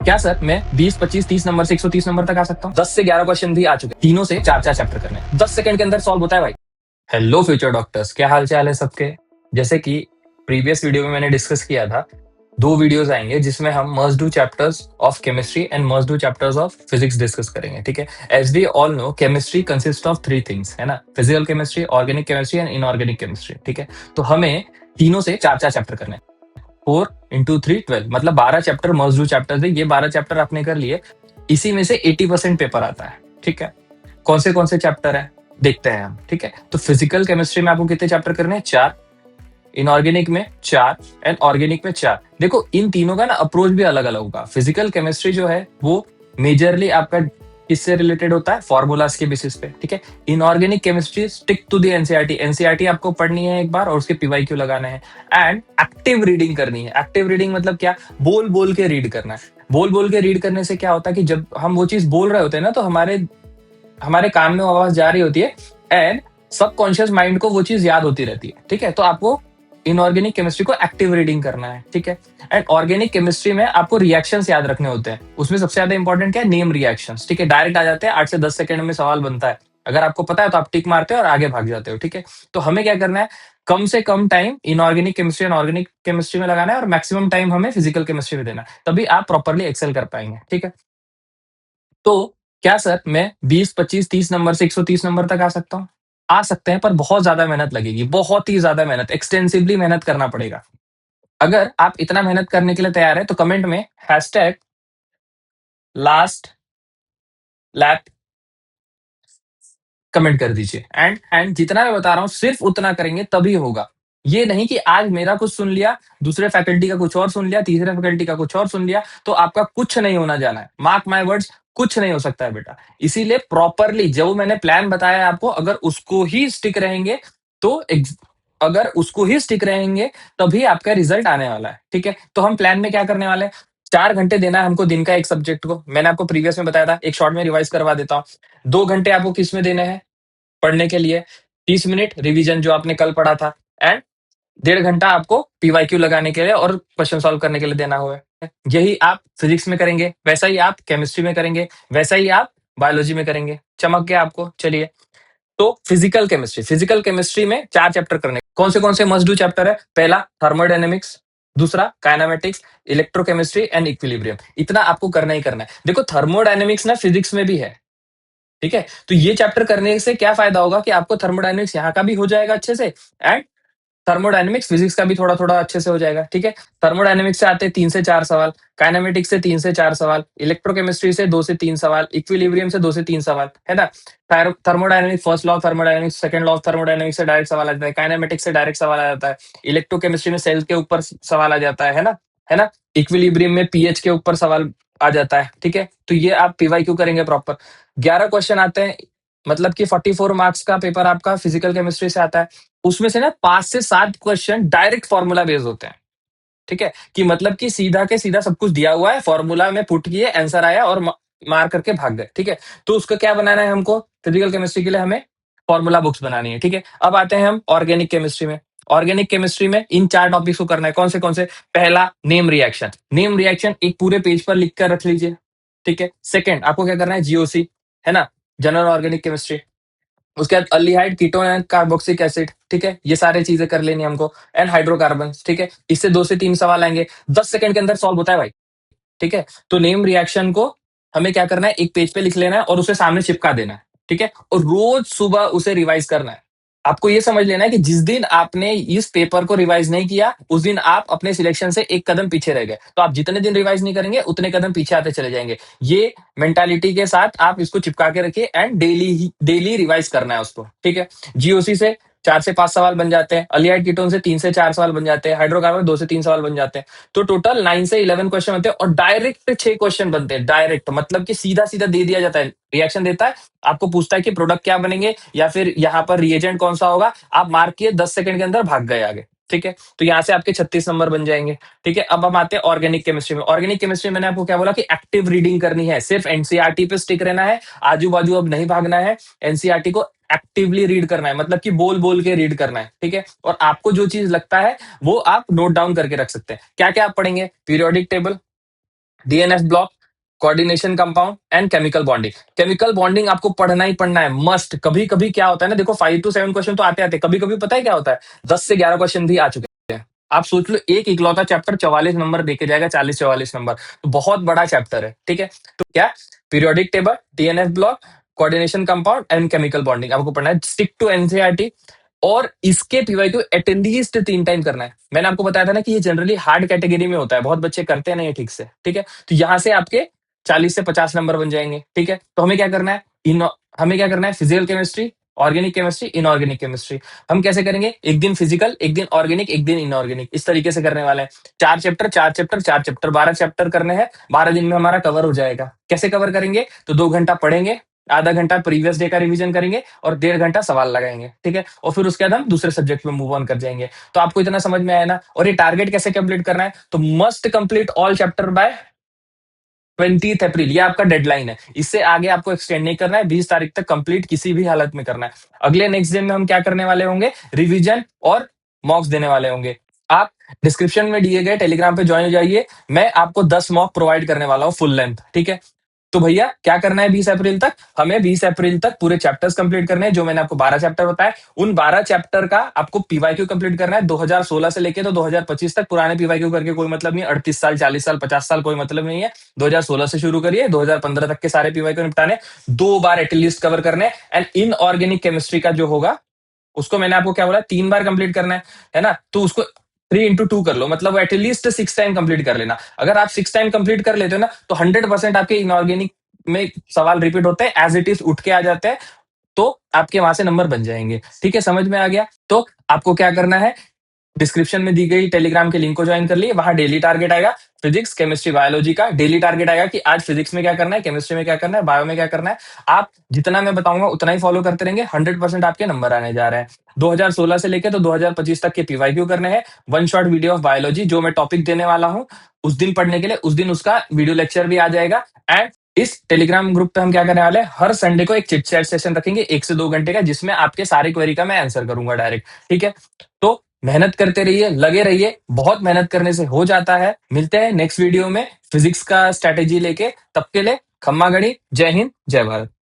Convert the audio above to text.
क्या सर मैं 20, 25, 30 नंबर से 130 नंबर तक आ सकता हूँ? 10 से 11 क्वेश्चन भी आ चुके हैं, तीनों से 4-4 चैप्टर करने हैं, 10 सेकंड के अंदर सॉल्व होता है भाई। हेलो फ्यूचर डॉक्टर्स, क्या हाल चाल है सबके। जैसे कि प्रीवियस वीडियो में मैंने डिस्कस किया था, 2 वीडियोस आएंगे जिसमें हम must do chapters of chemistry and must do chapters of physics discuss करेंगे, ठीक है। As we all know, chemistry consist of 3 things, है ना, physical chemistry, organic chemistry and inorganic chemistry, ठीक है। तो हमें तीनों से 4-4 चैप्टर करने हैं। 4 × 3 12, मतलब 12 चैप्टर मस्ट डू चैप्टर्स है। ये 12 चैप्टर आपने कर लिए, इसी में से 80% पेपर आता है, ठीक है। कौन से चैप्टर है देखते हैं हम, ठीक है। तो फिजिकल केमिस्ट्री में आपको कितने चैप्टर करने हैं? 4। इनऑर्गेनिक में 4 एंड ऑर्गेनिक में 4। देखो इन तीनों का ना अप्रोच भी अलग अलग होगा। फिजिकल केमिस्ट्री जो है वो मेजरली आपका किससे रिलेटेड होता है? फॉर्मूलाज के बेसिस पे, ठीक है। Inorganic chemistry stick to the NCERT, NCERT आपको पढ़नी है एक बार और उसके पीवाईक्यू लगाने हैं एंड एक्टिव रीडिंग करनी है। एक्टिव रीडिंग मतलब क्या? बोल बोल के रीड करना है। बोल बोल के रीड करने से क्या होता है कि जब हम वो चीज बोल रहे होते हैं ना, तो हमारे हमारे कान में आवाज जा रही होती है एंड सबकॉन्शियस माइंड को वो चीज याद होती रहती है, ठीक है। तो आपको इनऑर्गेनिक केमिस्ट्री को एक्टिव रीडिंग करना है, ठीक है। एंड ऑर्गेनिक केमिस्ट्री में आपको रिएक्शंस याद रखने होते हैं। उसमें सबसे ज्यादा इंपॉर्टेंट क्या है? नेम रिएक्शंस, ठीक है। डायरेक्ट आ जाते हैं, 8 से 10 सेकंड में सवाल बनता है। अगर आपको पता है तो आप टिक मारते हो और आगे भाग जाते हो, ठीक है। तो हमें क्या करना है? कम से कम time inorganic chemistry and organic chemistry में लगाना है और मैक्सिमम टाइम हमें फिजिकल केमिस्ट्री में देना है, तभी आप प्रॉपरली एक्सेल कर पाएंगे, ठीक है। तो क्या सर मैं 20, 25, 30 नंबर से 130 नंबर तक आ सकता हूँ? आ सकते हैं, पर बहुत ज्यादा मेहनत लगेगी, बहुत ही ज्यादा मेहनत, एक्सटेंसिवली मेहनत करना पड़ेगा। अगर आप इतना मेहनत करने के लिए तैयार है तो कमेंट में हैशटैग लास्ट लैप कमेंट कर दीजिए। एंड जितना मैं बता रहा हूँ सिर्फ उतना करेंगे तभी होगा। ये नहीं कि आज मेरा कुछ सुन लिया, दूसरे फैकल्टी का कुछ और सुन लिया, तीसरे फैकल्टी का कुछ और सुन लिया, तो आपका कुछ नहीं होना जाना है। मार्क माय वर्ड्स, कुछ नहीं हो सकता है बेटा। इसीलिए प्रॉपरली जो मैंने प्लान बताया है आपको, अगर उसको ही स्टिक रहेंगे तो अगर उसको ही स्टिक रहेंगे तभी आपका रिजल्ट आने वाला है, ठीक है। तो हम प्लान में क्या करने वाले हैं? 4 घंटे देना है हमको दिन का एक सब्जेक्ट को। मैंने आपको प्रीवियस में बताया था, एक शॉर्ट में रिवाइज करवा देता हूँ। 2 घंटे आपको किस में देने हैं? पढ़ने के लिए। 30 मिनट रिवीजन जो आपने कल पढ़ा था एंड 1.5 घंटा आपको पीवाईक्यू लगाने के लिए और क्वेश्चन सॉल्व करने के लिए देना हुआ है। यही आप फिजिक्स में करेंगे, वैसा ही आप केमिस्ट्री में करेंगे, वैसा ही आप बायोलॉजी में करेंगे। चमक गया आपको? चलिए, तो फिजिकल केमिस्ट्री में 4 चैप्टर करने। कौन से मस्ट डू चैप्टर है? पहला थर्मोडायनेमिक्स, दूसरा काइनेमेटिक्स, इलेक्ट्रोकेमिस्ट्री एंड इक्विलिब्रियम। इतना आपको करना ही करना है। देखो थर्मोडायनेमिक्स ना फिजिक्स में भी है, ठीक है। तो ये चैप्टर करने से क्या फायदा होगा कि आपको थर्मोडायनेमिक्स यहाँ का भी हो जाएगा अच्छे से एंड थर्मोडायनेमिक्स फिजिक्स का भी थोड़ा थोड़ा अच्छे से हो जाएगा, ठीक है। थर्मोडायनेमिक्स से आते हैं 3 से 4 सवाल, काइनेमेटिक्स से 3 से 4 सवाल, इलेक्ट्रोकेमिस्ट्री से 2 से 3 सवाल, इक्विलिब्रियम से 2 से 3 सवाल, है ना। Thermodynamics first law of thermodynamics, second law of thermodynamics से डायरेक्ट सवाल आ जाता है, काइनेमेटिक्स से डायरेक्ट सवाल आ जाता है, इलेक्ट्रोकेमिस्ट्री में सेल के ऊपर सवाल आ जाता है ना, है ना। इक्विलिब्रियम में पीएच के ऊपर सवाल आ जाता है, ठीक है। तो ये आप पीवाईक्यू करेंगे प्रॉपर। 11 क्वेश्चन आते हैं, मतलब कि 44 मार्क्स का पेपर आपका फिजिकल केमिस्ट्री से आता है। उसमें से ना 5 से 7 क्वेश्चन डायरेक्ट फॉर्मूला बेस्ड होते हैं, ठीक है। कि मतलब कि सीधा के सीधा सब कुछ दिया हुआ है, फॉर्मूला में पुट किए, आंसर आया और मार करके भाग गए, ठीक है। तो उसका क्या बनाना है हमको? फिजिकल केमिस्ट्री के लिए हमें फॉर्मूला बुक्स बनानी है, ठीक है। अब आते हैं हम ऑर्गेनिक केमिस्ट्री में। ऑर्गेनिक केमिस्ट्री में इन 4 टॉपिक्स को करना है। कौन से? पहला, नेम रिएक्शन। नेम रिएक्शन एक पूरे पेज पर लिख कर रख लीजिए, ठीक है। सेकंड, आपको क्या करना है? जीओसी, है ना, जनरल ऑर्गेनिक केमिस्ट्री। उसके बाद aldehyde, ketone and carboxylic acid, ठीक है। ये सारी चीजें कर लेनी है हमको एंड हाइड्रोकार्बन, ठीक है। इससे 2 से 3 सवाल आएंगे, 10 सेकंड के अंदर सॉल्व होता है भाई, ठीक है। तो नेम रिएक्शन को हमें क्या करना है? एक पेज पे लिख लेना है और उसे सामने चिपका देना है, ठीक है। और रोज सुबह उसे रिवाइज करना है। आपको ये समझ लेना है कि जिस दिन आपने इस पेपर को रिवाइज नहीं किया उस दिन आप अपने सिलेक्शन से एक कदम पीछे रह गए। तो आप जितने दिन रिवाइज नहीं करेंगे उतने कदम पीछे आते चले जाएंगे। ये मेंटालिटी के साथ आप इसको चिपका के रखिए एंड डेली रिवाइज करना है उसको, ठीक है। जीओसी से 4 से 5 सवाल बन जाते हैं, अलियाइड कीटोन से 3 से 4 सवाल बन जाते हैं, हाइड्रोकार्बन 2 से 3 सवाल बन जाते हैं। तो टोटल 9 से 11 क्वेश्चन बनते हैं और डायरेक्ट 6 क्वेश्चन बनते हैं। डायरेक्ट मतलब कि सीधा सीधा दे दिया जाता है, रिएक्शन देता है, आपको पूछता है कि प्रोडक्ट क्या बनेंगे या फिर यहाँ पर रिएजेंट कौन सा होगा, आप मार्क किए, 10 सेकंड के अंदर भाग गए आगे, ठीक है। तो यहाँ से आपके 36 नंबर बन जाएंगे, ठीक है। अब हम आते हैं ऑर्गेनिक केमिस्ट्री में। ऑर्गेनिक केमिस्ट्री में मैंने आपको क्या बोला कि एक्टिव रीडिंग करनी है, सिर्फ एनसीईआरटी पे स्टिक रहना है, आजू बाजू अब नहीं भागना है। एनसीईआरटी को एक्टिवली रीड करना है, मतलब कि बोल बोल के रीड करना है, ठीक है। और आपको जो चीज लगता है वो आप नोट डाउन करके रख सकते हैं। क्या क्या आप पढ़ेंगे? Periodic table, DNF block, coordination compound and chemical bonding. Chemical bonding आपको पढ़ना ही पढ़ना है, मस्ट। कभी कभी क्या होता है ना, देखो 5 to 7 क्वेश्चन तो आते आते, कभी कभी पता है क्या होता है, 10 से 11 क्वेश्चन भी आ चुके हैं। आप सोच लो, एक इकलौता चैप्टर 44 नंबर देके जाएगा, 40-44 नंबर, तो बहुत बड़ा चैप्टर है, ठीक है। तो क्या, periodic table, DNF block, coordination compound and chemical bonding आपको पढ़ना है। स्टिक टू एनसीईआरटी, और इसके पीवाईक्यू एटलीस्ट 3 टाइम करना है। मैंने आपको बताया था ना कि ये जनरली हार्ड कैटेगरी में होता है, बहुत बच्चे करते नहीं है ठीक से, ठीक है। तो यहाँ से आपके 40 से 50 नंबर बन जाएंगे, ठीक है। तो हमें क्या करना है, हमें क्या करना है, physical chemistry, organic chemistry, inorganic chemistry. हम कैसे करेंगे, एक दिन फिजिकल, एक दिन ऑर्गेनिक, एक दिन इनऑर्गेनिक, इस तरीके से करने वाले हैं। 4 चैप्टर 12 चैप्टर करने हैं, 12 दिन में हमारा कवर हो जाएगा। कैसे कवर करेंगे, तो 2 घंटा पढ़ेंगे, आधा घंटा प्रीवियस डे का रिवीजन करेंगे, और 1.5 घंटा सवाल लगाएंगे, ठीक है। और फिर उसके बाद हम दूसरे सब्जेक्ट में मूव ऑन कर जाएंगे। तो आपको इतना समझ में आया ना। और ये टारगेट कैसे कंप्लीट करना है, तो must complete all chapter by 20 अप्रैल, ये आपका डेडलाइन है। इससे आगे आपको एक्सटेंड नहीं करना है, 20 तारीख तक कंप्लीट किसी भी हालत में करना है। अगले नेक्स्ट डे में हम क्या करने वाले होंगे, रिवीजन और मॉक्स देने वाले होंगे। आप डिस्क्रिप्शन में दिए गए टेलीग्राम पे ज्वाइन हो जाइए, मैं आपको 10 मॉक प्रोवाइड करने वाला हूँ फुल लेंथ, ठीक है। तो भैया क्या करना है, 20 अप्रैल तक हमें 20 अप्रैल तक पूरे चैप्टर्स कंप्लीट करने हैं, जो मैंने आपको 12 चैप्टर बताए। उन 12 चैप्टर का आपको पीवाईक्यू कंप्लीट करना है, 2016 से लेके तो 2025 तक। पुराने पीवाईक्यू करके कोई मतलब नहीं, 38 साल, 40 साल, 50 साल कोई मतलब नहीं है। 2016 से शुरू करिए, 2015 तक के सारे पीवाईक्यू निपटाने, 2 बार एटलीस्ट कवर करने। एंड इनऑर्गेनिक केमिस्ट्री का जो होगा, उसको मैंने आपको क्या बोला, 3 बार कंप्लीट करना है ना। तो उसको 3 into 2 कर लो, मतलब एटलीस्ट 6 टाइम कंप्लीट कर लेना। अगर आप 6 टाइम कंप्लीट कर लेते हो ना, तो 100% आपके इनऑर्गेनिक में सवाल रिपीट होते हैं, एज इट इज उठ के आ जाते हैं। तो आपके वहां से नंबर बन जाएंगे, ठीक है। समझ में आ गया। तो आपको क्या करना है, डिस्क्रिप्शन में दी गई टेलीग्राम के लिंक को ज्वाइन कर लिए, वहां डेली टारगेट आएगा, फिजिक्स, केमिस्ट्री, बायोलॉजी का डेली टारगेट आएगा कि आज फिजिक्स में क्या करना है, केमिस्ट्री में क्या करना है, बायो में क्या करना है। आप जितना मैं बताऊंगा उतना ही फॉलो करते रहेंगे, 100% आपके नंबर आने जा रहे हैं। 2016 से लेके तो 2025 तक के पीवाईक्यू करने हैं। One shot video of biology, जो मैं टॉपिक देने वाला हूँ उस दिन पढ़ने के लिए, उस दिन उसका वीडियो लेक्चर भी आ जाएगा। एंड इस टेलीग्राम ग्रुप पे हम क्या करने वाले हैं, हर संडे को एक चिट चैट सेशन रखेंगे 1 से 2 घंटे का, जिसमें आपके सारे क्वेरी का मैं आंसर करूंगा डायरेक्ट, ठीक है। तो मेहनत करते रहिए, लगे रहिए, बहुत मेहनत करने से हो जाता है। मिलते हैं नेक्स्ट वीडियो में फिजिक्स का स्ट्रेटेजी लेके, तब के लिए खम्मा गणी, जय हिंद, जय भारत।